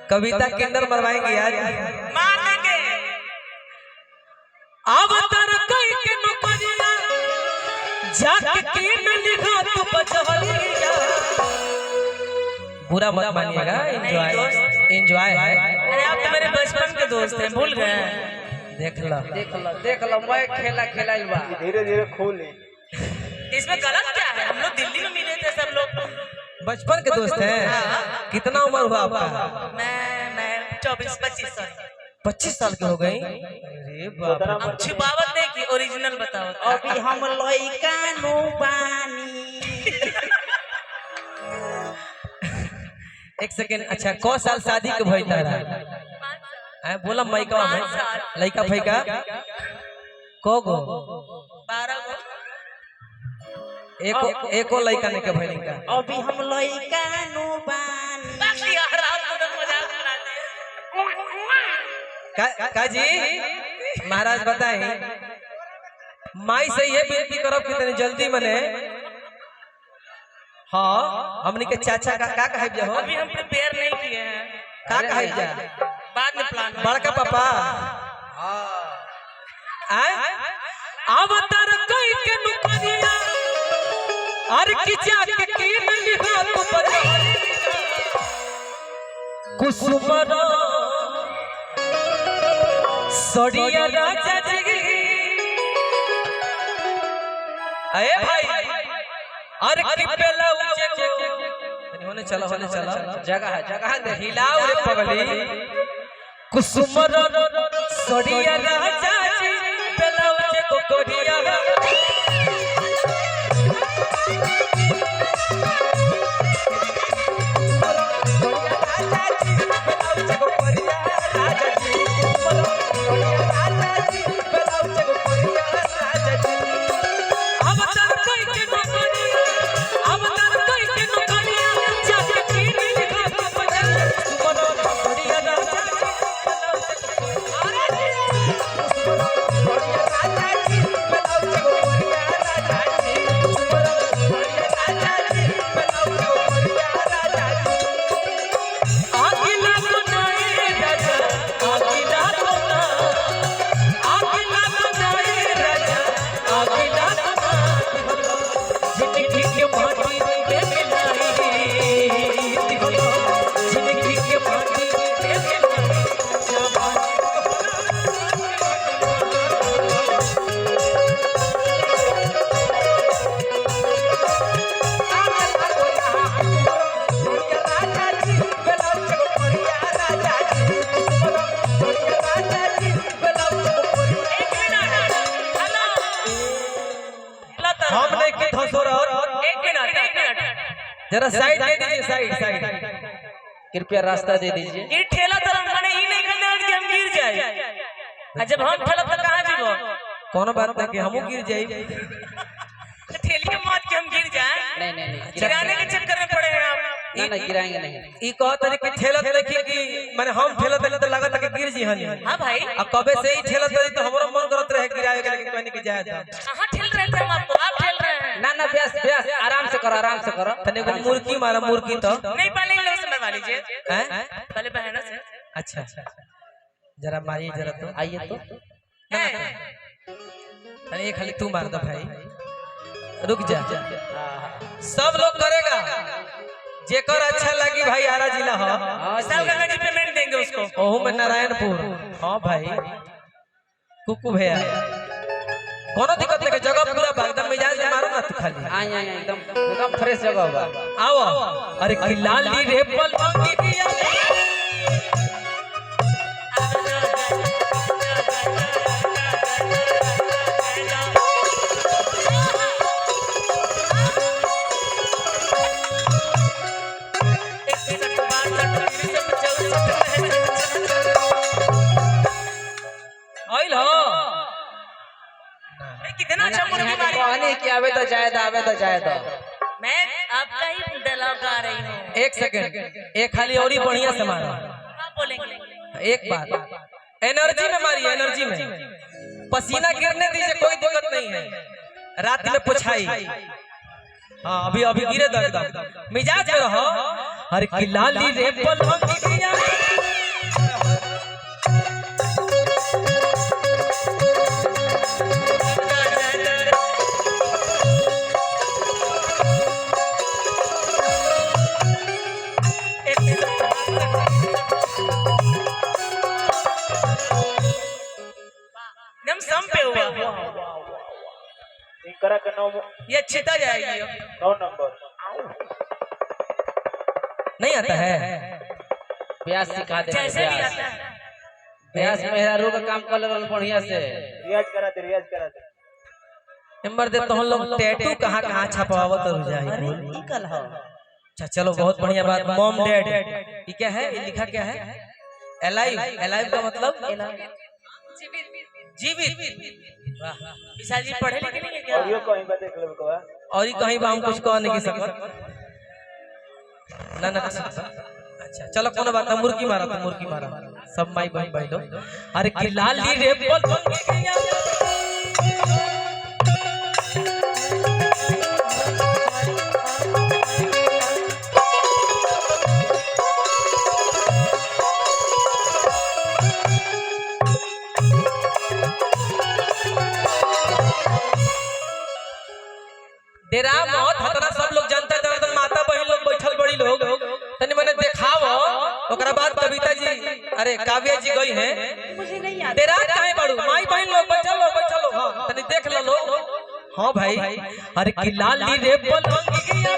कविता Kinder मरवाएंगे आज मार देंगे। अब तर कई के नुकरिया जाके किन लिखा तू बचहरिया। बुरा मत मानिएगा, एंजॉय एंजॉय है। अरे आप तो मेरे बचपन के दोस्त हैं, भूल गए? देख लो मैं खेला खेलाइल बा। धीरे धीरे खोले। इसमें गलत क्या है? हम लोग दिल्ली में मिले थे सब लोग। बचपन के दोस्त हैं। कितना उम्र हुआ आपका? मैं 24-25 साल। 25 साल के हो गई? अरे बाप रे। हम छुपावत नहीं की, ओरिजिनल बताओ। अभी हम लइका नो बानी। एक सेकंड। अच्छा कौ साल शादी के भइल तारा? बोला माइका में लइका फइका को गो? 12 गो। एको लइका ने के भइल का? अभी हम लइका नो बानी। बाकी यार आप तो मजाक बना दिए। का जी महाराज बताएं, माई से ये विनती करब कि तनी जल्दी मने। हाँ हमनी के चाचा का कहे जा हो? अभी हम प्रिपेयर नहीं किए हैं। का कहे जा? बाद में प्लान। बड़का पापा आए अब तर कई के नुकरिया अरे कि जाके किन लिखा तू बचहरिया। कुसुमरा सड़िया राजा जी। अरे भाई अरे कि बेला उजे को होने चला जगह दे हिलाओ रे पगली। कुसुमरा सड़िया राजा जी बेला उजे को कोरिया। जरा साइड दे दीजिए, साइड कृपया रास्ता दे दीजिए। ये ठेला तरफ माने ई नहीं करना कि हम गिर जाए। जब हम ठेला तक कहां जीवो? कोनो बात नहीं कि हमहू गिर जाई। ठेली मत के हम गिर जाए। नहीं गिराने के चक्कर में पड़े हैं आप। ना गिराएंगे नहीं। ई कहत रे कि ठेला देखी कि माने हम ठेला देले तो लागत कि गिर जी हनी। हां भाई अब कबे से ही ठेला दे तो हमरो मन करत रहे गिरावे के लेकिन कहनी कि जाए था। कहां ठेल रहे थे हम? आपको आप ठेल रहे हैं। ना बेस आराम से करो। तने को मुर्गी मारा मुर्गी तो नहीं पहले इन लोग से मरवा लीजिए। हैं? पहले बहनों से। अच्छा जरा मारिए जरा तो। आइए तो। अरे ये खाली तू मार दो भाई, रुक जा। सब लोग करेगा जेकर अच्छा लगी भाई। आरा जिला हो साल का गाड़ी पेमेंट देंगे उसको। ओहू में नारायणपुर। हाँ भाई कुकू भैया कोनो दिक्कत नहीं, जगह पूरा एकदम मिजाज में मारो ना तू खाली। आए एकदम फ्रेश जगह होगा। आओ अरे कि लाली रे पलंगी किया आइल हो। कितना अच्छा मुर्गी मारी। कहने की आवे तो जाए दो। मैं आपका ही डायलॉग गा रही हूँ। एक सेकंड, एक खाली और ही बढ़िया से मारो। आप बोलेंगे एक बात एनर्जी में मारिए, एनर्जी में पसीना गिरने दीजिए, कोई दिक्कत नहीं है। रात में पुछाई हाँ अभी अभी गिरे दो एकदम मिजाज में रहो। अरे कि लाली रे पलंगिया एकदम सम पे हुआ करा का ये छिता जाएगी 9 नंबर नहीं आता है। ब्यास सिखा दे जैसे भी आता है ब्यास मेहरारू का काम कर ले बढ़िया से। रियाज करा दे नंबर दे तो हम लोग टैटू कहाँ कहाँ छपवावत हो जाए। अच्छा चलो बहुत बढ़िया बात। मॉम डैड ये क्या है, ये लिखा क्या है? एलाइव। एलाइव का मतलब जीवित। विशाल जी पढ़े लिखे नहीं है क्या? ऑडियो कहीं पे देख लेबे का और ये कहीं बा हम कुछ कह नहीं सकत ना ना। अच्छा चलो कोनो बात ना। मुर्गी मारा तो मुर्गी मारा सब माई बहन भाई लोग। अरे कि लाली रे पलंगिया डेरा मौत हतना सब लोग जनता जनार्दन माता बहन लोग बैठल बड़ी लोग तनी मने देखावो। ओकरा बाद कविता जी अरे काव्या जी गई हैं। मुझे नहीं आता। डेरा काहे बाड़ू माई बहन लोग बैठल लो हां तनी देख लो। हां भाई अरे कि लाली रे पलंगिया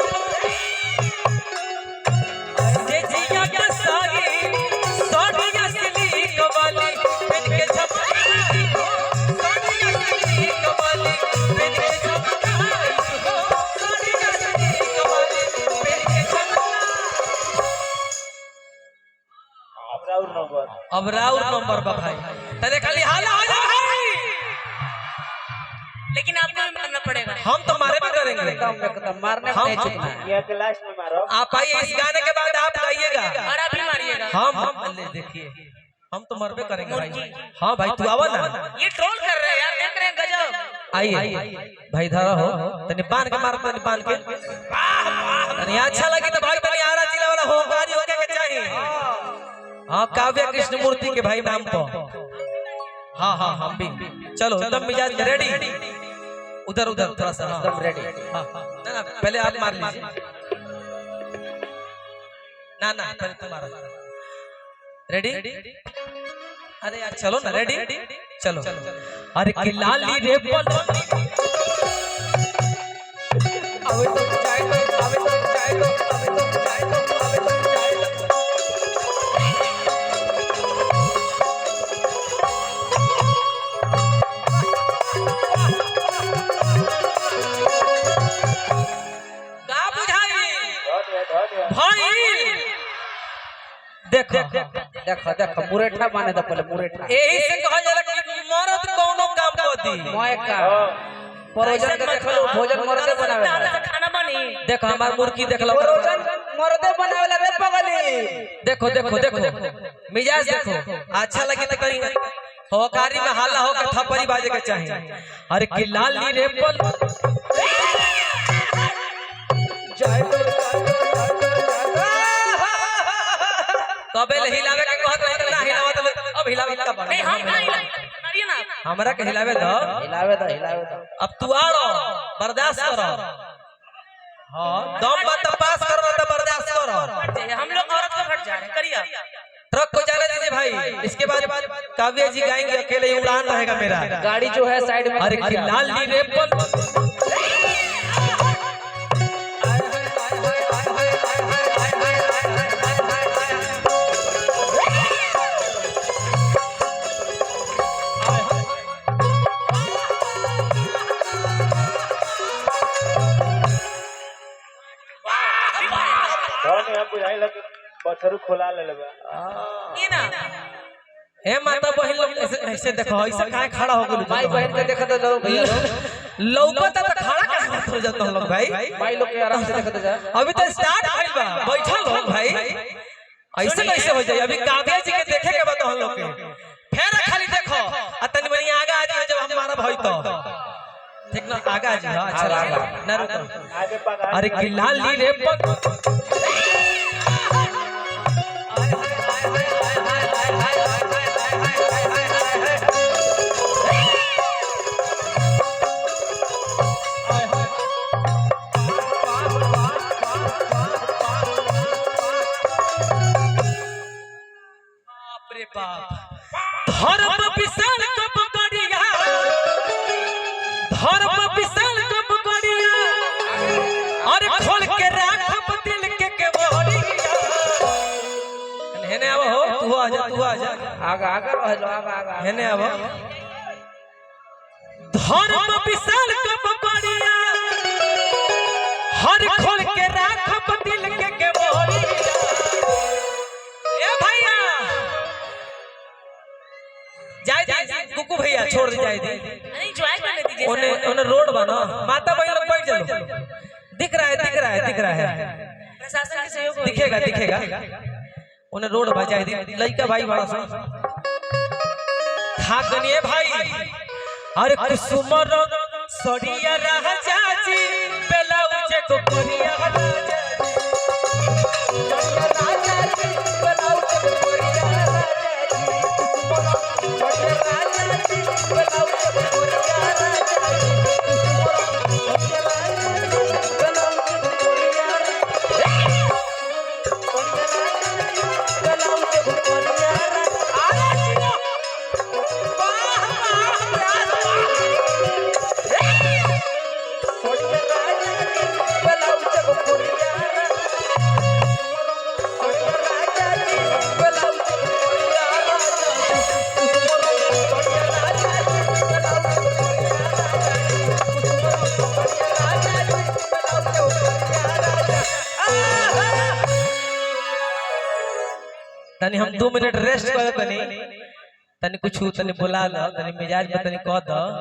जे जिया के सागी सोनिया सिली कवाली पेट के झपकाई हो सोनिया सिली कवाली पेट के झपकाई हो सोनिया सिली कवाली पेट के झपकाई। अब राउर नंबर बा भाई तने खाली हाला हो जा भाई। लेकिन आपको भी मारना पड़ेगा। हम तो मारे भी करेंगे एकदम मारने में हम नहीं चुकना है। ये के लास्ट में मारो आप आइए इस गाने के बाद आप गाइएगा और आप ही मारिएगा। हम ले देखिए हम तो मरबे करेंगे भाई। हाँ भाई तू आवा ना। ये ट्रोल कर रहे हैं यार, देख रहे हैं गजब। आइए भाई धरा हो तनी बांध के मार तनी बांध के तनी अच्छा लगी तो भाई तनी आरा चिल्ला वाला हो गाड़ी होके के चाहिए। हाँ काव्य कृष्ण मूर्ति के भाई नाम पर। हाँ हाँ हम भी चलो एकदम मिजाज रेडी। उधर उधर थोड़ा सा एकदम रेडी। हाँ ना ना पहले आप मार लीजिए। ना ना पहले तुम मारो। रेडी? अरे यार चलो ना रेडी चलो। अरे कि लाली रे पलंगी अबे तो चाय दो अबे तो चाय दो अबे तो चाय दो अबे तो चाय दो। का बुझाई भाई देखो देखो देखो मुरेठा माने तो पहले मुरेठा यही से कहा जाला कि मरद कोनो काम को दी मोए का परोजन के देख लो भोजन मर्दे बनावे दाल से खाना बनी। देखो हमार मुर्गी देख लो परोजन मर्दे बनावे ला रे पगली। देखो देखो देखो मिजाज देखो अच्छा लगे तो कहीं होकारी में हाला हो के थप्पड़ी बाजे के चाहिए। अरे कि लाली रे पल जय तो पहले हिलावे के कहत रहे ना हिलावा तो अब हिलावे का बन नहीं हम नहीं मारिए ना। हमरा के हिलावे दो हिलावे दो अब तू आड़ो बर्दाश्त करो। हां दम बात पास करो तो बर्दाश्त करो। हम लोग औरत को फट जा रहे हैं, करिए आप। ट्रक को जाने दीजिए भाई। इसके बाद काव्य जी गाएंगे अकेले ही उड़ान रहेगा मेरा। गाड़ी जो है साइड में। अरे कि लाली रे पल हम बुझाई लगे पथरू खोला ले लेबे ये ना हे माता बहन लोग ऐसे देखो ऐसे काहे खड़ा हो गेलू। माई बहन के देखत लो भैया लौकता तो खड़ा काहे हो जाता हम लोग भाई। माई लोग के आराम से देखत जा। अभी तो स्टार्ट भइल बा बैठल हो भाई। ऐसे कैसे हो जाए। अभी काव्या जी के देखे के बताओ हम लोग के। फिर खाली देखो आ तनी मनी आगे आ जाए जब हमारा भाई तो ठीक ना आगा जी हां अच्छा आगा। ना रुको आगे पका अरे कि लाली रे पग बाप रे बाप धर्म विशाल कब करिया धर्म विशाल कब करिया अरे खोल के राखब दिल के केवड़िया हेने आव हो तू आ जा आगा आगा रह लो आगा आगा हेने आव धर्म विशाल कब करिया हर खोल के राखब दिल के केवड़िया ए भैया जाय जाय कुकू भैया छोड़ दे जाय दे नहीं ज्वाइन करने दीजिए ओने ओने रोड बना माता बहन लोग बैठ चलो दिख रहा है प्रशासन के सहयोग होगी। दिखेगा ओने रोड बजाय दी लइका भाई बड़ा सा खा गनिए भाई अरे कुसुमर सड़िया रह जाची बेलाउजे को करिया राजा तनी हम 2 मिनट रेस्ट कर तनी कुछ तनी बुला लो तनी मिजाज में तनी कह दो